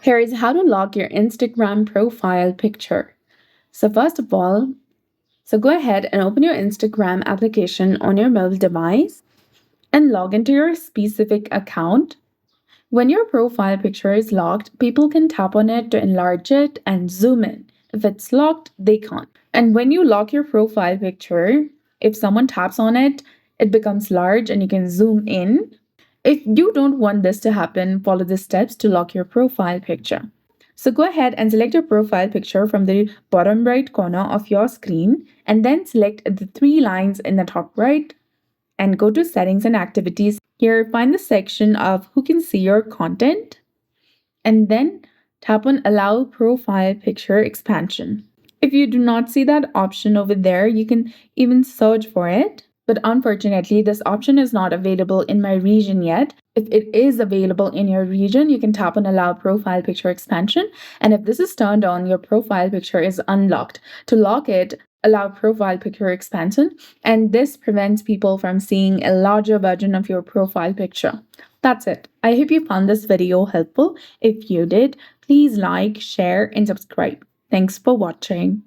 Here is how to lock your Instagram profile picture. So first of all, go ahead and open your Instagram application on your mobile device and log into your specific account. When your profile picture is locked, people can tap on it to enlarge it and zoom in. If it's locked, they can't. And when you lock your profile picture, if someone taps on it, it becomes large and you can zoom in. If you don't want this to happen, follow the steps to lock your profile picture. So go ahead and select your profile picture from the bottom right corner of your screen and then select the three lines in the top right and go to settings and activities. Here, find the section of who can see your content and then tap on allow profile picture expansion. If you do not see that option over there, you can even search for it. But unfortunately, this option is not available in my region yet. If it is available in your region, you can tap on allow profile picture expansion. And if this is turned on, your profile picture is unlocked. To lock it, allow profile picture expansion. And this prevents people from seeing a larger version of your profile picture. That's it. I hope you found this video helpful. If you did, please like, share, and subscribe. Thanks for watching.